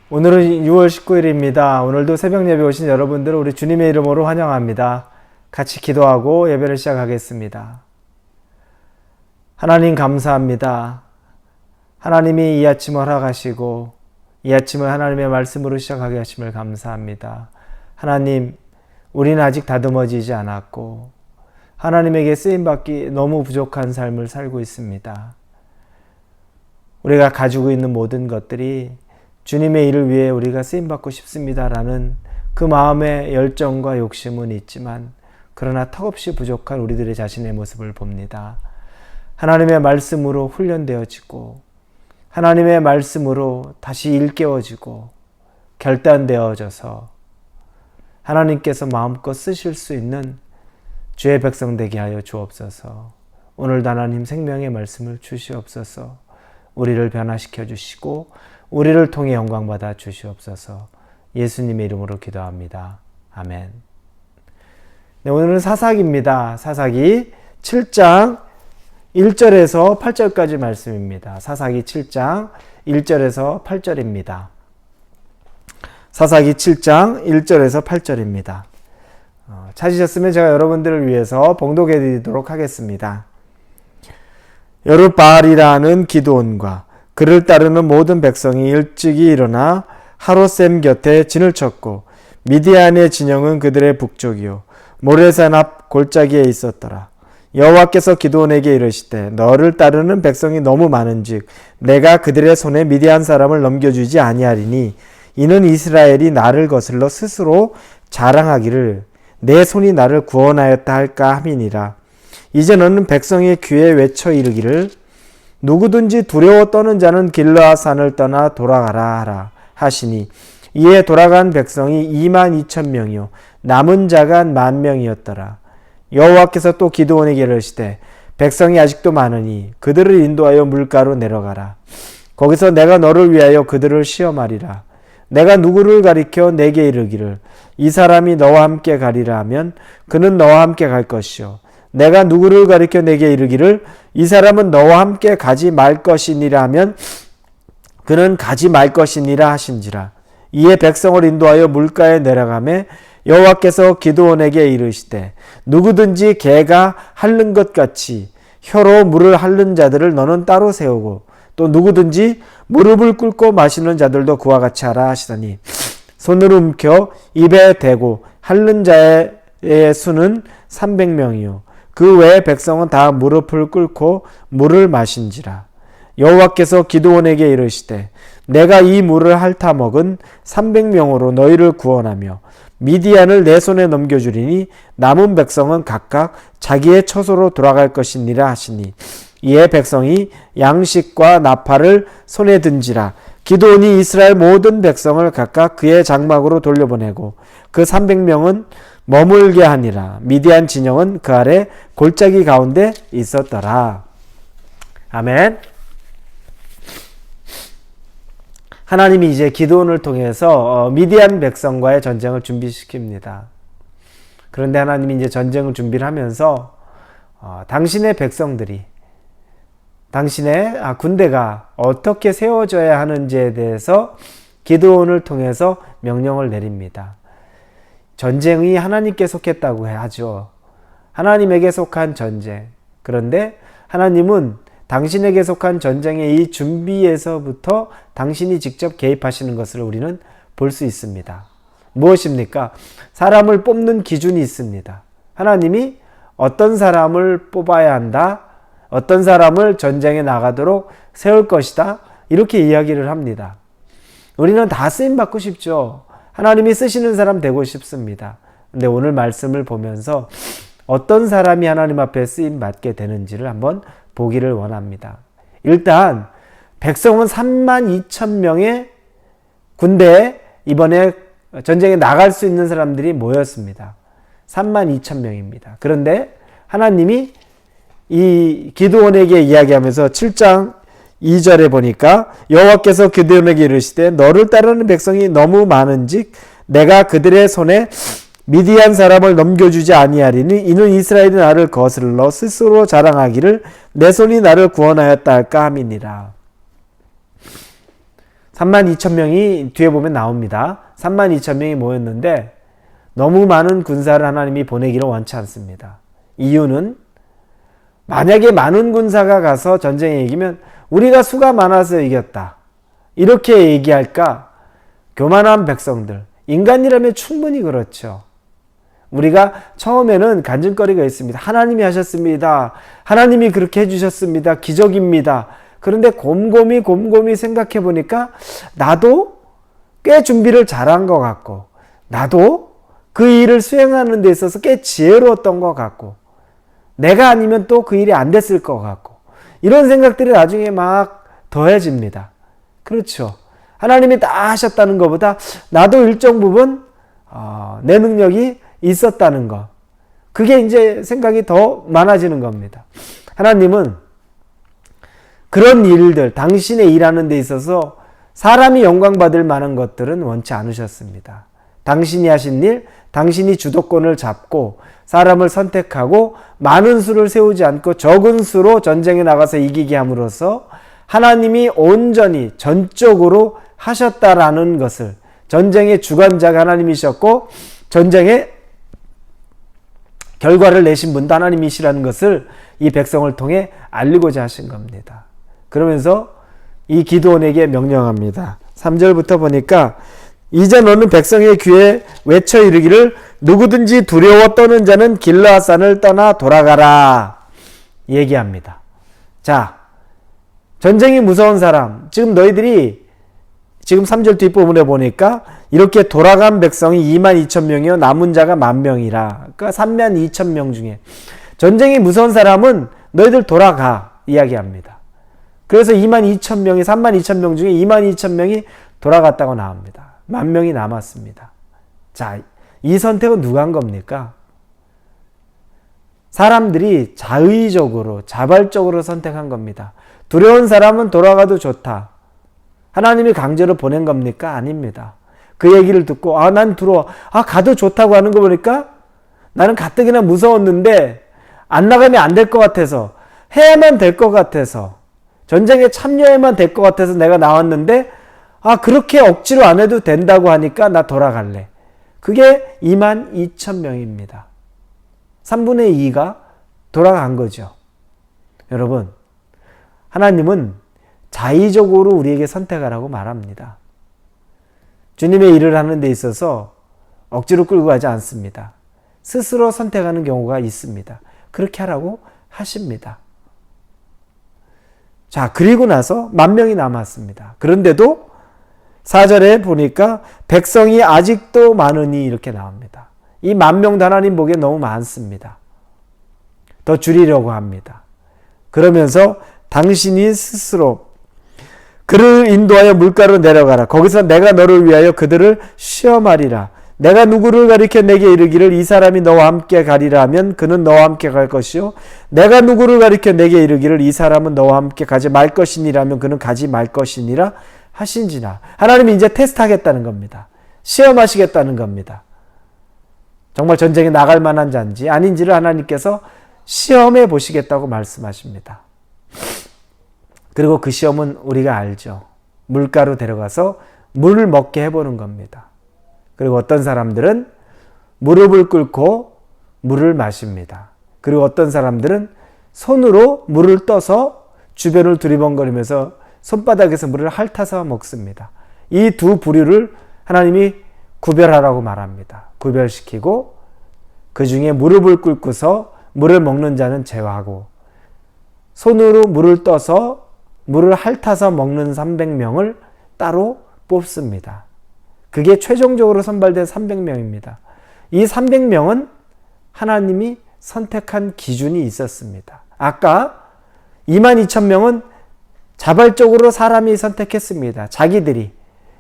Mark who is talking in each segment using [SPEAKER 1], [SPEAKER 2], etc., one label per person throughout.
[SPEAKER 1] 오늘은 6월 19일입니다. 오늘도 새벽 예배 오신 여러분들을 우리 주님의 이름으로 환영합니다. 같이 기도하고 예배를 시작하겠습니다. 하나님 감사합니다. 하나님이 이 아침을 허락하시고 이 아침을 하나님의 말씀으로 시작하게 하심을 감사합니다. 하나님, 우리는 아직 다듬어지지 않았고 하나님에게 쓰임받기 너무 부족한 삶을 살고 있습니다. 우리가 가지고 있는 모든 것들이 주님의 일을 위해 우리가 쓰임받고 싶습니다라는 그 마음의 열정과 욕심은 있지만 그러나 턱없이 부족한 우리들의 자신의 모습을 봅니다. 하나님의 말씀으로 훈련되어지고 하나님의 말씀으로 다시 일깨워지고 결단되어져서 하나님께서 마음껏 쓰실 수 있는 주의 백성 되게 하여 주옵소서. 오늘도 하나님 생명의 말씀을 주시옵소서. 우리를 변화시켜 주시고 우리를 통해 영광받아 주시옵소서. 예수님의 이름으로 기도합니다. 아멘. 네, 오늘은 사사기입니다. 사사기 7장 1절에서 8절까지 말씀입니다. 사사기 7장 1절에서 8절입니다. 사사기 7장 1절에서 8절입니다. 찾으셨으면 제가 여러분들을 위해서 봉독해 드리도록 하겠습니다. 여룻바알이라는 기드온과 그를 따르는 모든 백성이 일찍이 일어나 하롯셈 곁에 진을 쳤고 미디안의 진영은 그들의 북쪽이요 모레산 앞 골짜기에 있었더라. 여호와께서 기드온에게 이르시되 너를 따르는 백성이 너무 많은즉 내가 그들의 손에 미디안 사람을 넘겨주지 아니하리니 이는 이스라엘이 나를 거슬러 스스로 자랑하기를 내 손이 나를 구원하였다 할까 함이니라. 이제 너는 백성의 귀에 외쳐 이르기를 누구든지 두려워 떠는 자는 길르앗산을 떠나 돌아가라 하라 하시니 이에 돌아간 백성이 22,000명이요 남은 자가 10,000명이었더라. 여호와께서 또 기드온에게 이르시되 백성이 아직도 많으니 그들을 인도하여 물가로 내려가라. 거기서 내가 너를 위하여 그들을 시험하리라. 내가 누구를 가리켜 내게 이르기를 이 사람이 너와 함께 가리라 하면 그는 너와 함께 갈 것이요 내가 누구를 가리켜 내게 이르기를 이 사람은 너와 함께 가지 말 것이니라 하면 그는 가지 말 것이니라 하신지라. 이에 백성을 인도하여 물가에 내려가매 여호와께서 기드온에게 이르시되 누구든지 개가 핥는 것 같이 혀로 물을 핥는 자들을 너는 따로 세우고 또 누구든지 무릎을 꿇고 마시는 자들도 그와 같이 하라 하시더니 손으로 움켜 입에 대고 핥는 자의 수는 300명이요 그 외의 백성은 다 무릎을 꿇고 물을 마신지라. 여호와께서 기드온에게 이르시되 내가 이 물을 핥아 먹은 300명으로 너희를 구원하며 미디안을 내 손에 넘겨주리니 남은 백성은 각각 자기의 처소로 돌아갈 것이니라 하시니 이에 백성이 양식과 나팔을 손에 든지라. 기드온이 이스라엘 모든 백성을 각각 그의 장막으로 돌려보내고 그 300명은 머물게 하니라. 미디안 진영은 그 아래 골짜기 가운데 있었더라. 아멘. 하나님이 이제 기드온을 통해서 미디안 백성과의 전쟁을 준비시킵니다. 그런데 하나님이 이제 전쟁을 준비를 하면서 당신의 백성들이 당신의 군대가 어떻게 세워져야 하는지에 대해서 기드온을 통해서 명령을 내립니다. 전쟁이 하나님께 속했다고 하죠. 하나님에게 속한 전쟁. 그런데 하나님은 당신에게 속한 전쟁의 이 준비에서부터 당신이 직접 개입하시는 것을 우리는 볼 수 있습니다. 무엇입니까? 사람을 뽑는 기준이 있습니다. 하나님이 어떤 사람을 뽑아야 한다, 어떤 사람을 전쟁에 나가도록 세울 것이다, 이렇게 이야기를 합니다. 우리는 다 쓰임받고 싶죠. 하나님이 쓰시는 사람 되고 싶습니다. 근데 오늘 말씀을 보면서 어떤 사람이 하나님 앞에 쓰임받게 되는지를 한번 보기를 원합니다. 일단 백성은 32,000명의 군대에 이번에 전쟁에 나갈 수 있는 사람들이 모였습니다. 32,000명입니다. 그런데 하나님이 이 기드온에게 이야기하면서 7장 2절에 보니까 여호와께서 기드온에게 이르시되 너를 따르는 백성이 너무 많은즉 내가 그들의 손에 미디안 사람을 넘겨주지 아니하리니 이는 이스라엘이 나를 거슬러 스스로 자랑하기를 내 손이 나를 구원하였다 할까 함이니라. 32,000명이 뒤에 보면 나옵니다. 32,000명이 모였는데 너무 많은 군사를 하나님이 보내기를 원치 않습니다. 이유는 만약에 많은 군사가 가서 전쟁에 이기면 우리가 수가 많아서 이겼다, 이렇게 얘기할까? 교만한 백성들, 인간이라면 충분히 그렇죠. 우리가 처음에는 간증거리가 있습니다. 하나님이 하셨습니다. 하나님이 그렇게 해주셨습니다. 기적입니다. 그런데 곰곰이 생각해 보니까 나도 꽤 준비를 잘한 것 같고, 나도 그 일을 수행하는 데 있어서 꽤 지혜로웠던 것 같고, 내가 아니면 또 그 일이 안 됐을 것 같고, 이런 생각들이 나중에 막 더해집니다. 그렇죠. 하나님이 다 하셨다는 것보다 나도 일정 부분 내 능력이 있었다는 것, 그게 이제 생각이 더 많아지는 겁니다. 하나님은 그런 일들, 당신의 일하는 데 있어서 사람이 영광받을 만한 것들은 원치 않으셨습니다. 당신이 하신 일, 당신이 주도권을 잡고 사람을 선택하고 많은 수를 세우지 않고 적은 수로 전쟁에 나가서 이기게 함으로써 하나님이 온전히 전적으로 하셨다라는 것을, 전쟁의 주관자가 하나님이셨고 전쟁의 결과를 내신 분도 하나님이시라는 것을 이 백성을 통해 알리고자 하신 겁니다. 그러면서 이 기드온에게 명령합니다. 3절부터 보니까 이제 너는 백성의 귀에 외쳐 이르기를 누구든지 두려워 떠는 자는 길르앗산을 떠나 돌아가라 얘기합니다. 자, 전쟁이 무서운 사람, 지금 너희들이 지금 3절 뒷부분에 보니까 이렇게 돌아간 백성이 22,000명이요 남은 자가 10,000명이라, 그러니까 32,000명 중에 전쟁이 무서운 사람은 너희들 돌아가 이야기합니다. 그래서 22,000명이 32,000명 중에 22,000명이 돌아갔다고 나옵니다. 10,000명이 남았습니다. 자, 이 선택은 누가 한 겁니까? 사람들이 자의적으로, 자발적으로 선택한 겁니다. 두려운 사람은 돌아가도 좋다. 하나님이 강제로 보낸 겁니까? 아닙니다. 그 얘기를 듣고 난 두려워, 가도 좋다고 하는 거 보니까 나는 가뜩이나 무서웠는데 안 나가면 안 될 것 같아서, 해야만 될 것 같아서, 전쟁에 참여해야만 될 것 같아서 내가 나왔는데 그렇게 억지로 안 해도 된다고 하니까 나 돌아갈래. 그게 22,000명입니다. 3분의 2가 돌아간 거죠. 여러분, 하나님은 자의적으로 우리에게 선택하라고 말합니다. 주님의 일을 하는 데 있어서 억지로 끌고 가지 않습니다. 스스로 선택하는 경우가 있습니다. 그렇게 하라고 하십니다. 자, 그리고 나서 10,000명이 남았습니다. 그런데도 4절에 보니까 백성이 아직도 많으니 이렇게 나옵니다. 이 10,000명도 하나님 보기에 너무 많습니다. 더 줄이려고 합니다. 그러면서 당신이 스스로 그를 인도하여 물가로 내려가라. 거기서 내가 너를 위하여 그들을 시험하리라. 내가 누구를 가리켜 내게 이르기를 이 사람이 너와 함께 가리라 하면 그는 너와 함께 갈 것이요, 내가 누구를 가리켜 내게 이르기를 이 사람은 너와 함께 가지 말 것이니라 하면 그는 가지 말 것이니라 하신지나. 하나님이 이제 테스트하겠다는 겁니다. 시험하시겠다는 겁니다. 정말 전쟁에 나갈 만한 자인지 아닌지를 하나님께서 시험해 보시겠다고 말씀하십니다. 그리고 그 시험은 우리가 알죠. 물가로 데려가서 물을 먹게 해보는 겁니다. 그리고 어떤 사람들은 무릎을 꿇고 물을 마십니다. 그리고 어떤 사람들은 손으로 물을 떠서 주변을 두리번거리면서 손바닥에서 물을 핥아서 먹습니다. 이 두 부류를 하나님이 구별하라고 말합니다. 구별시키고 그 중에 무릎을 꿇고서 물을 먹는 자는 제외하고 손으로 물을 떠서 물을 핥아서 먹는 300명을 따로 뽑습니다. 그게 최종적으로 선발된 300명입니다. 이 300명은 하나님이 선택한 기준이 있었습니다. 아까 22,000명은 자발적으로 사람이 선택했습니다. 자기들이.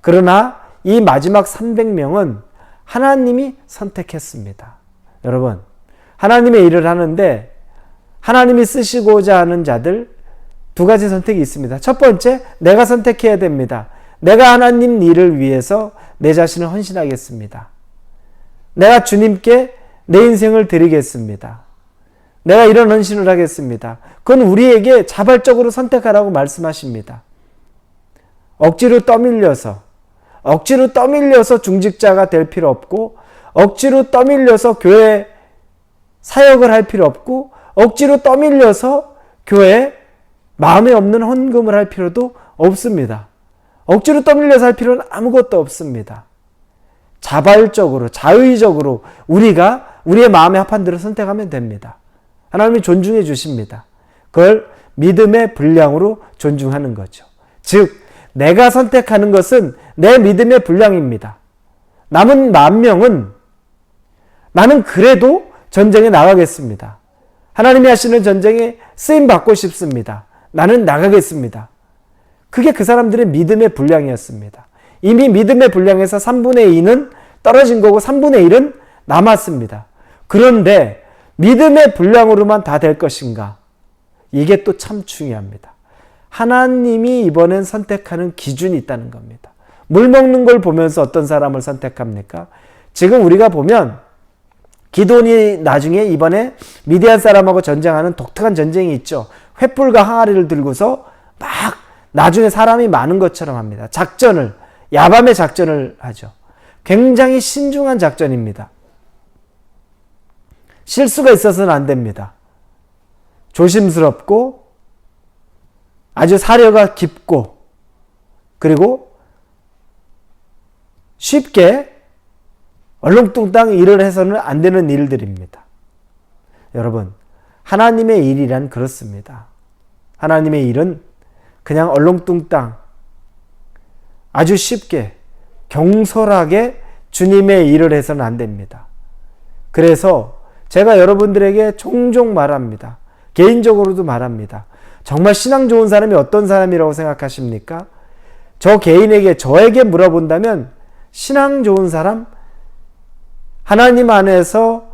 [SPEAKER 1] 그러나 이 마지막 300명은 하나님이 선택했습니다. 여러분, 하나님의 일을 하는데 하나님이 쓰시고자 하는 자들 두 가지 선택이 있습니다. 첫 번째, 내가 선택해야 됩니다. 내가 하나님 일을 위해서 내 자신을 헌신하겠습니다. 내가 주님께 내 인생을 드리겠습니다. 내가 이런 헌신을 하겠습니다. 그건 우리에게 자발적으로 선택하라고 말씀하십니다. 억지로 떠밀려서 중직자가 될 필요 없고, 억지로 떠밀려서 교회 사역을 할 필요 없고, 억지로 떠밀려서 교회에 마음에 없는 헌금을 할 필요도 없습니다. 억지로 떠밀려서 할 필요는 아무것도 없습니다. 자발적으로, 자의적으로 우리가 우리의 마음에 합한 대로 선택하면 됩니다. 하나님이 존중해 주십니다. 그걸 믿음의 분량으로 존중하는 거죠. 즉, 내가 선택하는 것은 내 믿음의 분량입니다. 남은 10,000명은 나는 그래도 전쟁에 나가겠습니다. 하나님이 하시는 전쟁에 쓰임받고 싶습니다. 나는 나가겠습니다. 그게 그 사람들의 믿음의 분량이었습니다. 이미 믿음의 분량에서 3분의 2는 떨어진 거고 3분의 1은 남았습니다. 그런데 믿음의 분량으로만 다 될 것인가? 이게 또 참 중요합니다. 하나님이 이번엔 선택하는 기준이 있다는 겁니다. 물 먹는 걸 보면서 어떤 사람을 선택합니까? 지금 우리가 보면 기드온이 나중에 이번에 미디안 사람하고 전쟁하는 독특한 전쟁이 있죠. 횃불과 항아리를 들고서 막 나중에 사람이 많은 것처럼 합니다. 야밤의 작전을 하죠. 굉장히 신중한 작전입니다. 실수가 있어서는 안 됩니다. 조심스럽고 아주 사려가 깊고 그리고 쉽게 얼렁뚱땅 일을 해서는 안 되는 일들입니다. 여러분, 하나님의 일이란 그렇습니다. 하나님의 일은 그냥 얼렁뚱땅 아주 쉽게 경솔하게 주님의 일을 해서는 안 됩니다. 그래서 제가 여러분들에게 종종 말합니다. 개인적으로도 말합니다. 정말 신앙 좋은 사람이 어떤 사람이라고 생각하십니까? 저에게 물어본다면 신앙 좋은 사람, 하나님 안에서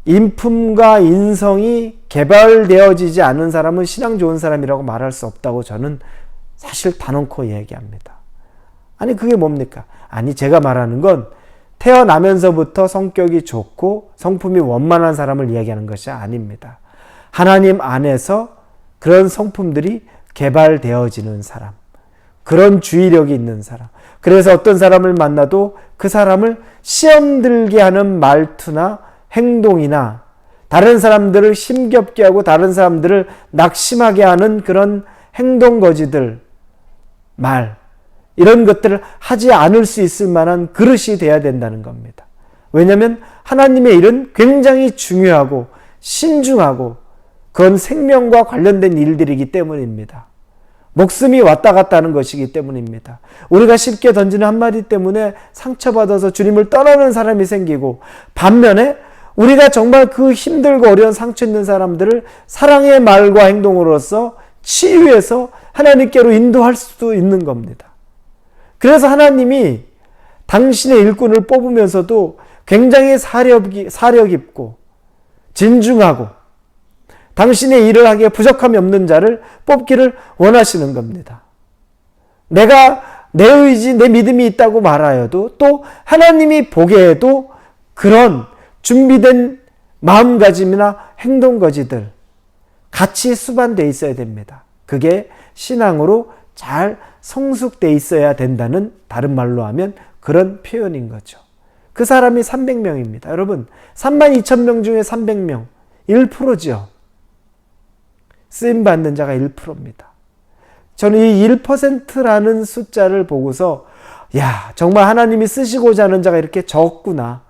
[SPEAKER 1] 인품과 인성이 개발되어지지 않은 사람은 신앙 좋은 사람이라고 말할 수 없다고 저는 사실 단언코 얘기합니다. 아니 그게 뭡니까? 아니 제가 말하는 건 태어나면서부터 성격이 좋고 성품이 원만한 사람을 이야기하는 것이 아닙니다. 하나님 안에서 그런 성품들이 개발되어지는 사람, 그런 주의력이 있는 사람, 그래서 어떤 사람을 만나도 그 사람을 시험 들게 하는 말투나 행동이나 다른 사람들을 힘겹게 하고 다른 사람들을 낙심하게 하는 그런 행동거지들, 말, 이런 것들을 하지 않을 수 있을 만한 그릇이 돼야 된다는 겁니다. 왜냐하면 하나님의 일은 굉장히 중요하고 신중하고 그건 생명과 관련된 일들이기 때문입니다. 목숨이 왔다 갔다 하는 것이기 때문입니다. 우리가 쉽게 던지는 한마디 때문에 상처받아서 주님을 떠나는 사람이 생기고 반면에 우리가 정말 그 힘들고 어려운 상처 있는 사람들을 사랑의 말과 행동으로서 치유해서 하나님께로 인도할 수도 있는 겁니다. 그래서 하나님이 당신의 일꾼을 뽑으면서도 굉장히 사려 깊고 진중하고 당신의 일을 하기에 부족함이 없는 자를 뽑기를 원하시는 겁니다. 내가 내 의지, 내 믿음이 있다고 말하여도 또 하나님이 보기에도 그런 준비된 마음가짐이나 행동거지들 같이 수반되어 있어야 됩니다. 그게 신앙으로 잘 성숙되어 있어야 된다는 다른 말로 하면 그런 표현인 거죠. 그 사람이 300명입니다. 여러분 32,000명 중에 300명 1%죠. 쓰임받는 자가 1%입니다. 저는 이 1%라는 숫자를 보고서 야 정말 하나님이 쓰시고자 하는 자가 이렇게 적구나.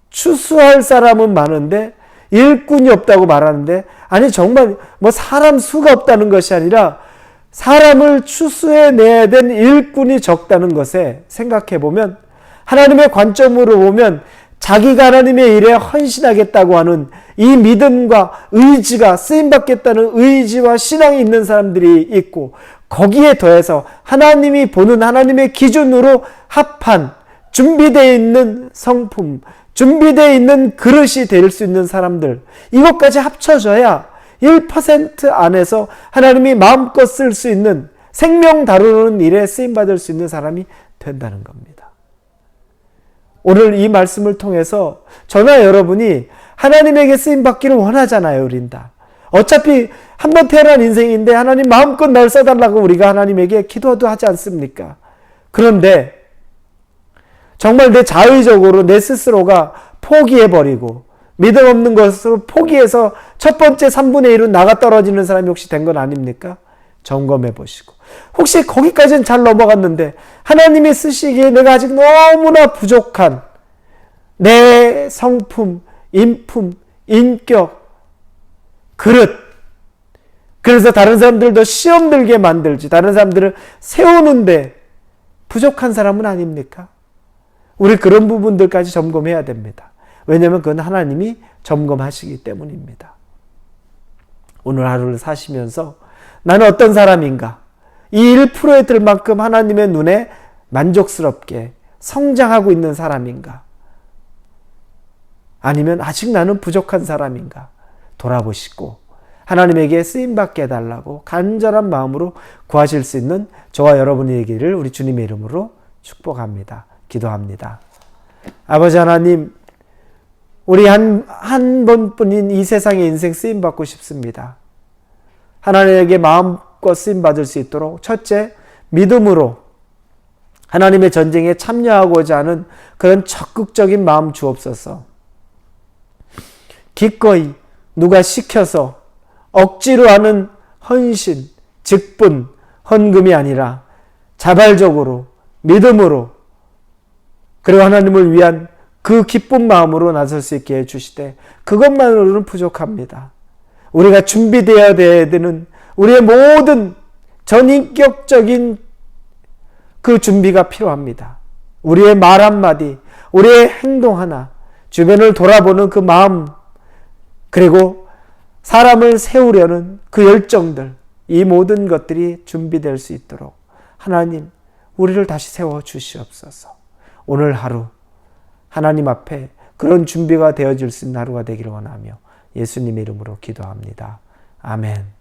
[SPEAKER 1] 추수할 사람은 많은데 일꾼이 없다고 말하는데 아니 정말 사람 수가 없다는 것이 아니라 사람을 추수해내야 된 일꾼이 적다는 것에 생각해보면 하나님의 관점으로 보면 자기가 하나님의 일에 헌신하겠다고 하는 이 믿음과 의지가 쓰임받겠다는 의지와 신앙이 있는 사람들이 있고 거기에 더해서 하나님이 보는 하나님의 기준으로 합한 준비되어 있는 성품, 준비되어 있는 그릇이 될 수 있는 사람들 이것까지 합쳐져야 1% 안에서 하나님이 마음껏 쓸 수 있는 생명 다루는 일에 쓰임받을 수 있는 사람이 된다는 겁니다. 오늘 이 말씀을 통해서 저나 여러분이 하나님에게 쓰임받기를 원하잖아요. 우린 다. 어차피 한 번 태어난 인생인데 하나님 마음껏 날 써달라고 우리가 하나님에게 기도도 하지 않습니까? 그런데 정말 내 자의적으로 내 스스로가 포기해버리고 믿음 없는 것으로 포기해서 첫 번째 3분의 1은 나가 떨어지는 사람이 혹시 된 건 아닙니까? 점검해 보시고 혹시 거기까지는 잘 넘어갔는데 하나님이 쓰시기에 내가 아직 너무나 부족한 내 성품, 인품, 인격, 그릇, 그래서 다른 사람들도 시험 들게 만들지, 다른 사람들을 세우는데 부족한 사람은 아닙니까? 우리 그런 부분들까지 점검해야 됩니다. 왜냐하면 그건 하나님이 점검하시기 때문입니다. 오늘 하루를 사시면서 나는 어떤 사람인가? 이 1%에 들 만큼 하나님의 눈에 만족스럽게 성장하고 있는 사람인가? 아니면 아직 나는 부족한 사람인가? 돌아보시고 하나님에게 쓰임받게 해달라고 간절한 마음으로 구하실 수 있는 저와 여러분이 되기를 우리 주님의 이름으로 축복합니다. 기도합니다. 아버지 하나님, 우리 한 번뿐인 이 세상의 인생 쓰임받고 싶습니다. 하나님에게 마음껏 쓰임받을 수 있도록 첫째, 믿음으로 하나님의 전쟁에 참여하고자 하는 그런 적극적인 마음 주옵소서. 기꺼이 누가 시켜서 억지로 하는 헌신, 직분, 헌금이 아니라 자발적으로 믿음으로 그리고 하나님을 위한 그 기쁜 마음으로 나설 수 있게 해주시되 그것만으로는 부족합니다. 우리가 준비되어야 되는 우리의 모든 전인격적인 그 준비가 필요합니다. 우리의 말 한마디, 우리의 행동 하나, 주변을 돌아보는 그 마음, 그리고 사람을 세우려는 그 열정들, 이 모든 것들이 준비될 수 있도록 하나님, 우리를 다시 세워 주시옵소서. 오늘 하루 하나님 앞에 그런 준비가 되어질 수 있는 하루가 되기를 원하며 예수님의 이름으로 기도합니다. 아멘.